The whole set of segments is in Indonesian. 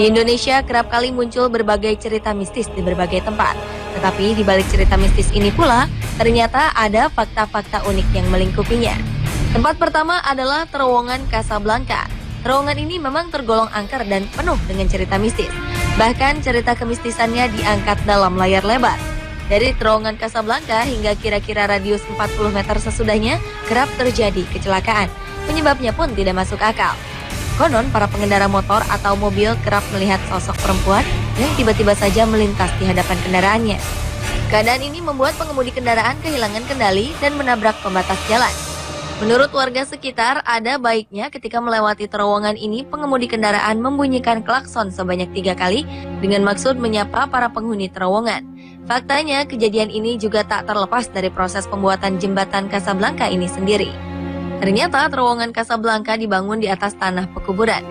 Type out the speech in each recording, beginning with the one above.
Di Indonesia kerap kali muncul berbagai cerita mistis di berbagai tempat. Tetapi di balik cerita mistis ini pula, ternyata ada fakta-fakta unik yang melingkupinya. Tempat pertama adalah terowongan Casablanca. Terowongan ini memang tergolong angker dan penuh dengan cerita mistis. Bahkan cerita kemistisannya diangkat dalam layar lebar. Dari terowongan Casablanca hingga kira-kira radius 40 meter sesudahnya kerap terjadi kecelakaan. Penyebabnya pun tidak masuk akal. Konon para pengendara motor atau mobil kerap melihat sosok perempuan yang tiba-tiba saja melintas di hadapan kendaraannya. Keadaan ini membuat pengemudi kendaraan kehilangan kendali dan menabrak pembatas jalan. Menurut warga sekitar, ada baiknya ketika melewati terowongan ini pengemudi kendaraan membunyikan klakson sebanyak 3 kali dengan maksud menyapa para penghuni terowongan. Faktanya, kejadian ini juga tak terlepas dari proses pembuatan jembatan Casablanca ini sendiri. Ternyata terowongan Casablanca dibangun di atas tanah pekuburan.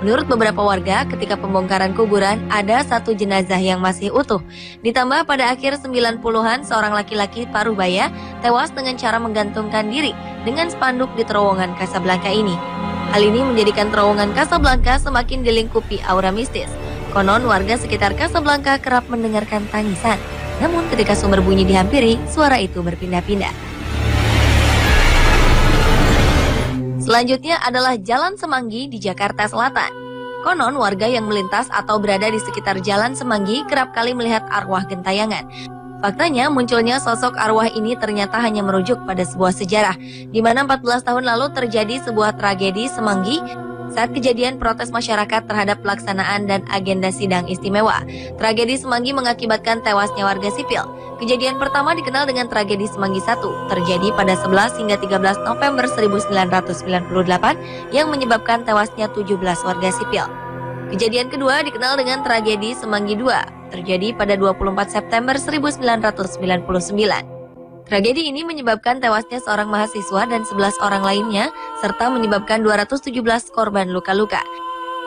Menurut beberapa warga, ketika pembongkaran kuburan ada satu jenazah yang masih utuh. Ditambah pada akhir 90-an seorang laki-laki paruh baya tewas dengan cara menggantungkan diri dengan spanduk di terowongan Casablanca ini. Hal ini menjadikan terowongan Casablanca semakin dilingkupi aura mistis. Konon warga sekitar Casablanca kerap mendengarkan tangisan. Namun ketika sumber bunyi dihampiri, suara itu berpindah-pindah. Selanjutnya adalah Jalan Semanggi di Jakarta Selatan. Konon warga yang melintas atau berada di sekitar Jalan Semanggi kerap kali melihat arwah gentayangan. Faktanya munculnya sosok arwah ini ternyata hanya merujuk pada sebuah sejarah, di mana 14 tahun lalu terjadi sebuah tragedi Semanggi saat kejadian protes masyarakat terhadap pelaksanaan dan agenda sidang istimewa. Tragedi Semanggi mengakibatkan tewasnya warga sipil. Kejadian pertama dikenal dengan tragedi Semanggi I, terjadi pada 11 hingga 13 November 1998 yang menyebabkan tewasnya 17 warga sipil. Kejadian kedua dikenal dengan tragedi Semanggi II, terjadi pada 24 September 1999. Tragedi ini menyebabkan tewasnya seorang mahasiswa dan 11 orang lainnya, serta menyebabkan 217 korban luka-luka.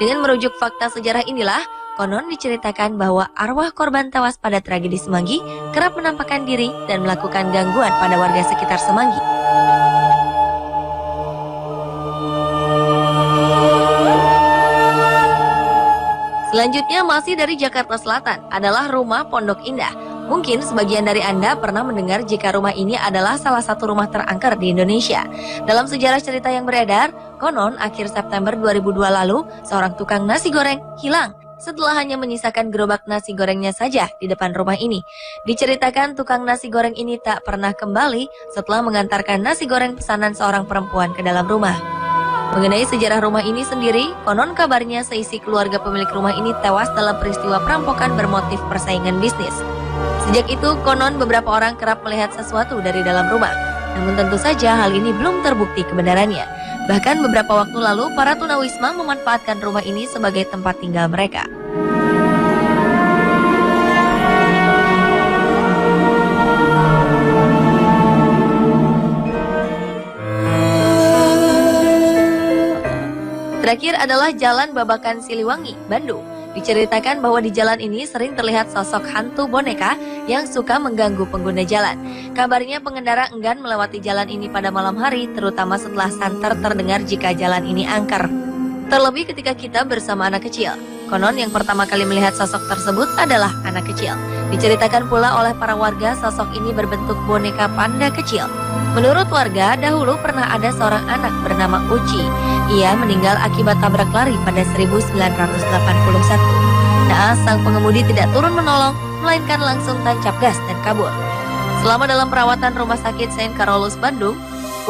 Dengan merujuk fakta sejarah inilah, konon diceritakan bahwa arwah korban tewas pada tragedi Semanggi kerap menampakkan diri dan melakukan gangguan pada warga sekitar Semanggi. Selanjutnya masih dari Jakarta Selatan adalah rumah Pondok Indah. Mungkin sebagian dari Anda pernah mendengar jika rumah ini adalah salah satu rumah terangker di Indonesia. Dalam sejarah cerita yang beredar, konon akhir September 2002 lalu, seorang tukang nasi goreng hilang setelah hanya menyisakan gerobak nasi gorengnya saja di depan rumah ini. Diceritakan tukang nasi goreng ini tak pernah kembali setelah mengantarkan nasi goreng pesanan seorang perempuan ke dalam rumah. Mengenai sejarah rumah ini sendiri, konon kabarnya seisi keluarga pemilik rumah ini tewas dalam peristiwa perampokan bermotif persaingan bisnis. Sejak itu, konon beberapa orang kerap melihat sesuatu dari dalam rumah. Namun tentu saja hal ini belum terbukti kebenarannya. Bahkan beberapa waktu lalu, para tunawisma memanfaatkan rumah ini sebagai tempat tinggal mereka. Terakhir adalah Jalan Babakan Siliwangi, Bandung. Diceritakan bahwa di jalan ini sering terlihat sosok hantu boneka yang suka mengganggu pengguna jalan. Kabarnya pengendara enggan melewati jalan ini pada malam hari, terutama setelah santer terdengar jika jalan ini angker. Terlebih ketika kita bersama anak kecil. Konon yang pertama kali melihat sosok tersebut adalah anak kecil. Diceritakan pula oleh para warga sosok ini berbentuk boneka panda kecil. Menurut warga, dahulu pernah ada seorang anak bernama Uci. Ia meninggal akibat tabrak lari pada 1981. Naas sang pengemudi tidak turun menolong, melainkan langsung tancap gas dan kabur. Selama dalam perawatan Rumah Sakit Saint Carolus Bandung,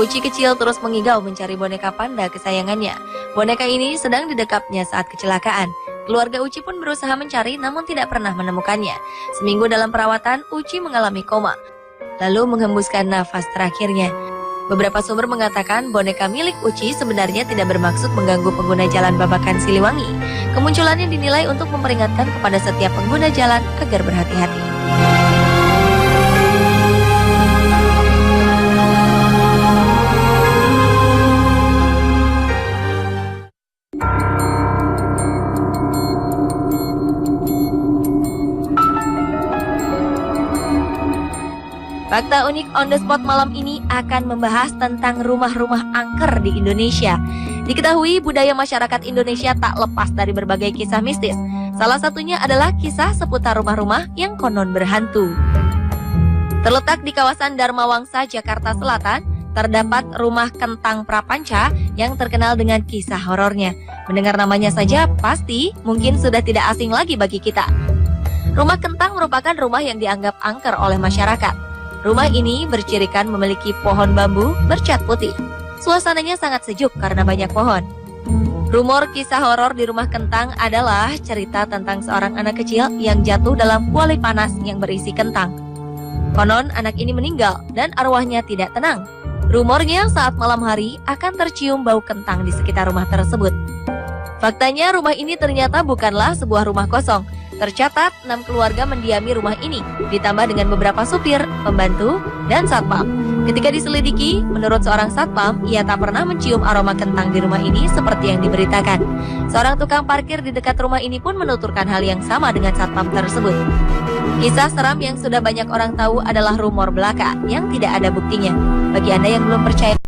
Uci kecil terus mengigau mencari boneka panda kesayangannya. Boneka ini sedang didekapnya saat kecelakaan. Keluarga Uci pun berusaha mencari namun tidak pernah menemukannya. Seminggu dalam perawatan, Uci mengalami koma, lalu menghembuskan nafas terakhirnya. Beberapa sumber mengatakan boneka milik Uci sebenarnya tidak bermaksud mengganggu pengguna jalan Babakan Siliwangi. Kemunculannya dinilai untuk memperingatkan kepada setiap pengguna jalan agar berhati-hati. Fakta unik on the spot malam ini akan membahas tentang rumah-rumah angker di Indonesia. Diketahui budaya masyarakat Indonesia tak lepas dari berbagai kisah mistis. Salah satunya adalah kisah seputar rumah-rumah yang konon berhantu. Terletak di kawasan Dharma Wangsa, Jakarta Selatan, terdapat rumah Kentang Prapanca yang terkenal dengan kisah horornya. Mendengar namanya saja pasti mungkin sudah tidak asing lagi bagi kita. Rumah Kentang merupakan rumah yang dianggap angker oleh masyarakat. Rumah ini bercirikan memiliki pohon bambu bercat putih. Suasananya sangat sejuk karena banyak pohon. Rumor kisah horor di rumah Kentang adalah cerita tentang seorang anak kecil yang jatuh dalam kuali panas yang berisi kentang. Konon anak ini meninggal dan arwahnya tidak tenang. Rumornya saat malam hari akan tercium bau kentang di sekitar rumah tersebut. Faktanya rumah ini ternyata bukanlah sebuah rumah kosong. Tercatat 6 keluarga mendiami rumah ini, ditambah dengan beberapa supir, pembantu, dan satpam. Ketika diselidiki, menurut seorang satpam, ia tak pernah mencium aroma kentang di rumah ini seperti yang diberitakan. Seorang tukang parkir di dekat rumah ini pun menuturkan hal yang sama dengan satpam tersebut. Kisah seram yang sudah banyak orang tahu adalah rumor belaka yang tidak ada buktinya. Bagi Anda yang belum percaya,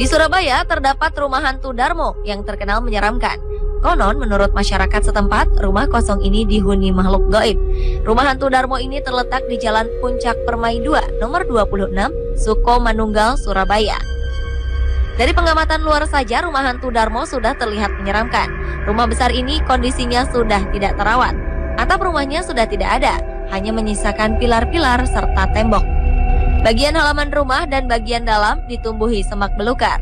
di Surabaya terdapat rumah hantu Darmo yang terkenal menyeramkan. Konon menurut masyarakat setempat, rumah kosong ini dihuni makhluk gaib. Rumah hantu Darmo ini terletak di Jalan Puncak Permai 2, nomor 26, Suko Manunggal, Surabaya. Dari pengamatan luar saja, rumah hantu Darmo sudah terlihat menyeramkan. Rumah besar ini kondisinya sudah tidak terawat. Atap rumahnya sudah tidak ada, hanya menyisakan pilar-pilar serta tembok. Bagian halaman rumah dan bagian dalam ditumbuhi semak belukar.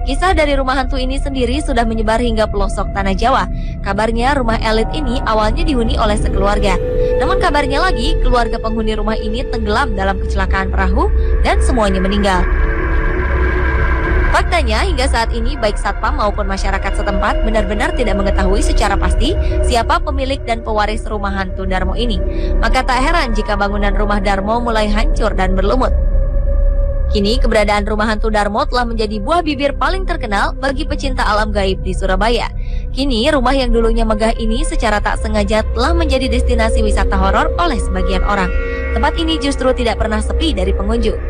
Kisah dari rumah hantu ini sendiri sudah menyebar hingga pelosok tanah Jawa. Kabarnya rumah elit ini awalnya dihuni oleh sekeluarga. Namun kabarnya lagi, keluarga penghuni rumah ini tenggelam dalam kecelakaan perahu dan semuanya meninggal. Faktanya hingga saat ini baik satpam maupun masyarakat setempat benar-benar tidak mengetahui secara pasti siapa pemilik dan pewaris rumah hantu Darmo ini. Maka tak heran jika bangunan rumah Darmo mulai hancur dan berlumut. Kini keberadaan rumah hantu Darmo telah menjadi buah bibir paling terkenal bagi pecinta alam gaib di Surabaya. Kini rumah yang dulunya megah ini secara tak sengaja telah menjadi destinasi wisata horor oleh sebagian orang. Tempat ini justru tidak pernah sepi dari pengunjung.